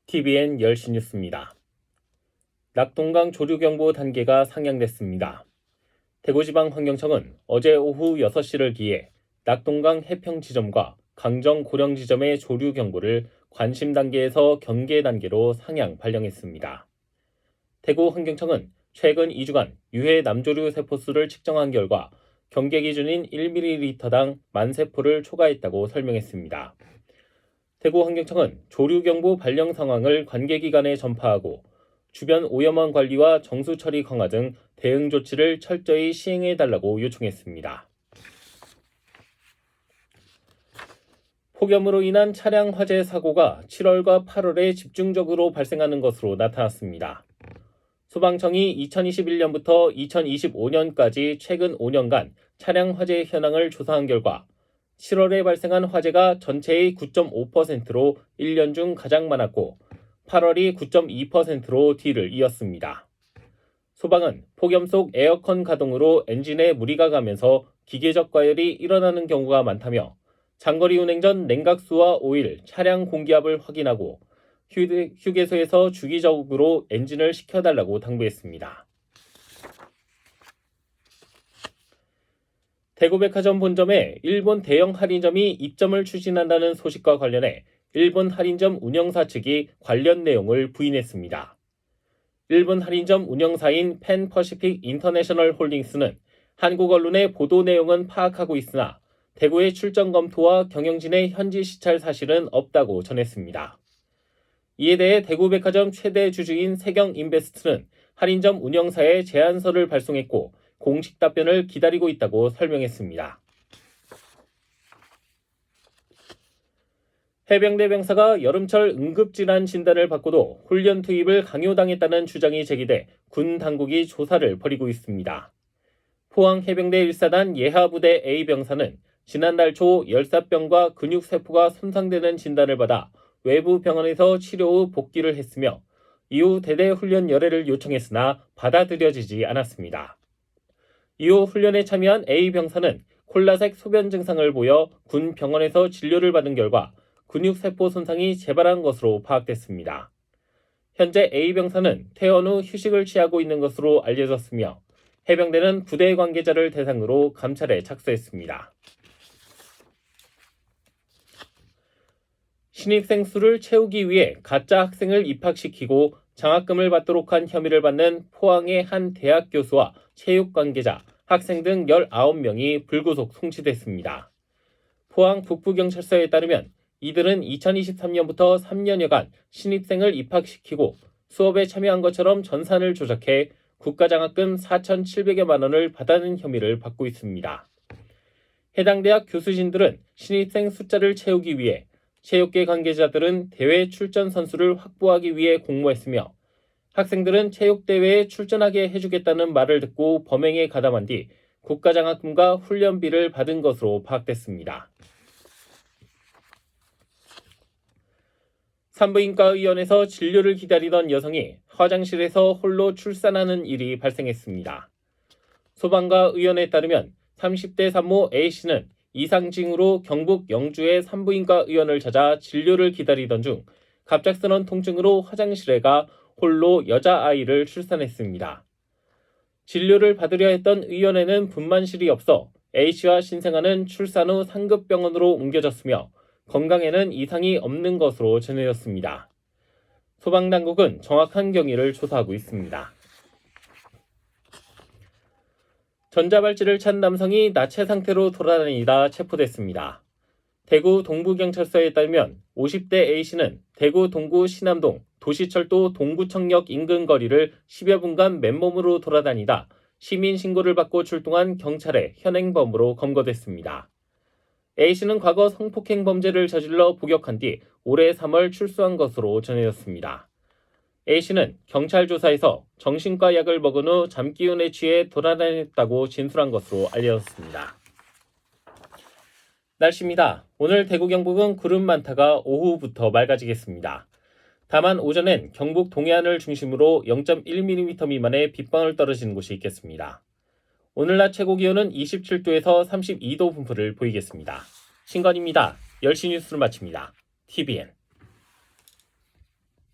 TVN 10시 뉴스입니다. 낙동강 조류경보 단계가 상향됐습니다. 대구지방환경청은 어제 오후 6시를 기해 낙동강 해평지점과 강정 고령지점의 조류경보를 관심 단계에서 경계 단계로 상향 발령했습니다. 대구환경청은 최근 2주간 유해 남조류 세포수를 측정한 결과 경계 기준인 1ml당 10,000세포를 초과했다고 설명했습니다. 대구환경청은 조류경보 발령 상황을 관계기관에 전파하고 주변 오염원 관리와 정수 처리 강화 등 대응 조치를 철저히 시행해달라고 요청했습니다. 폭염으로 인한 차량 화재 사고가 7월과 8월에 집중적으로 발생하는 것으로 나타났습니다. 소방청이 2021년부터 2025년까지 최근 5년간 차량 화재 현황을 조사한 결과 7월에 발생한 화재가 전체의 9.5%로 1년 중 가장 많았고 8월이 9.2%로 뒤를 이었습니다. 소방은 폭염 속 에어컨 가동으로 엔진에 무리가 가면서 기계적 과열이 일어나는 경우가 많다며 장거리 운행 전 냉각수와 오일, 차량 공기압을 확인하고 휴게소에서 주기적으로 엔진을 식혀달라고 당부했습니다. 대구백화점 본점에 일본 대형 할인점이 입점을 추진한다는 소식과 관련해 일본 할인점 운영사 측이 관련 내용을 부인했습니다. 일본 할인점 운영사인 팬퍼시픽 인터내셔널 홀딩스는 한국 언론의 보도 내용은 파악하고 있으나 대구의 출전 검토와 경영진의 현지 시찰 사실은 없다고 전했습니다. 이에 대해 대구백화점 최대 주주인 세경인베스트는 할인점 운영사에 제안서를 발송했고 공식 답변을 기다리고 있다고 설명했습니다. 해병대 병사가 여름철 응급질환 진단을 받고도 훈련 투입을 강요당했다는 주장이 제기돼 군 당국이 조사를 벌이고 있습니다. 포항 해병대 1사단 예하부대 A 병사는 지난달 초 열사병과 근육세포가 손상되는 진단을 받아 외부 병원에서 치료 후 복귀를 했으며 이후 대대 훈련 열애를 요청했으나 받아들여지지 않았습니다. 이후 훈련에 참여한 A 병사는 콜라색 소변 증상을 보여 군 병원에서 진료를 받은 결과 근육세포 손상이 재발한 것으로 파악됐습니다. 현재 A 병사는 퇴원 후 휴식을 취하고 있는 것으로 알려졌으며 해병대는 부대 관계자를 대상으로 감찰에 착수했습니다. 신입생 수를 채우기 위해 가짜 학생을 입학시키고 장학금을 받도록 한 혐의를 받는 포항의 한 대학 교수와 체육 관계자, 학생 등 19명이 불구속 송치됐습니다. 포항 북부경찰서에 따르면 이들은 2023년부터 3년여간 신입생을 입학시키고 수업에 참여한 것처럼 전산을 조작해 국가장학금 4,700여만 원을 받아낸 혐의를 받고 있습니다. 해당 대학 교수진들은 신입생 숫자를 채우기 위해 체육계 관계자들은 대회 출전 선수를 확보하기 위해 공모했으며 학생들은 체육대회에 출전하게 해주겠다는 말을 듣고 범행에 가담한 뒤 국가장학금과 훈련비를 받은 것으로 파악됐습니다. 산부인과의원에서 진료를 기다리던 여성이 화장실에서 홀로 출산하는 일이 발생했습니다. 소방과 의원에 따르면 30대 산모 A씨는 이상징후로 경북 영주의 산부인과 의원을 찾아 진료를 기다리던 중 갑작스런 통증으로 화장실에 가 홀로 여자아이를 출산했습니다. 진료를 받으려 했던 의원에는 분만실이 없어 A씨와 신생아는 출산 후 상급병원으로 옮겨졌으며 건강에는 이상이 없는 것으로 전해졌습니다. 소방당국은 정확한 경위를 조사하고 있습니다. 전자발찌를 찬 남성이 나체 상태로 돌아다니다 체포됐습니다. 대구 동부경찰서에 따르면 50대 A씨는 대구 동구 신암동 도시철도 동구청역 인근 거리를 10여 분간 맨몸으로 돌아다니다 시민 신고를 받고 출동한 경찰의 현행범으로 검거됐습니다. A씨는 과거 성폭행 범죄를 저질러 복역한 뒤 올해 3월 출소한 것으로 전해졌습니다. A씨는 경찰 조사에서 정신과 약을 먹은 후 잠기운에 취해 돌아다녔다고 진술한 것으로 알려졌습니다. 날씨입니다. 오늘 대구 경북은 구름 많다가 오후부터 맑아지겠습니다. 다만 오전엔 경북 동해안을 중심으로 0.1mm 미만의 빗방울 떨어지는 곳이 있겠습니다. 오늘 낮 최고 기온은 27도에서 32도 분포를 보이겠습니다. 신건입니다. 10시 뉴스를 마칩니다. TVN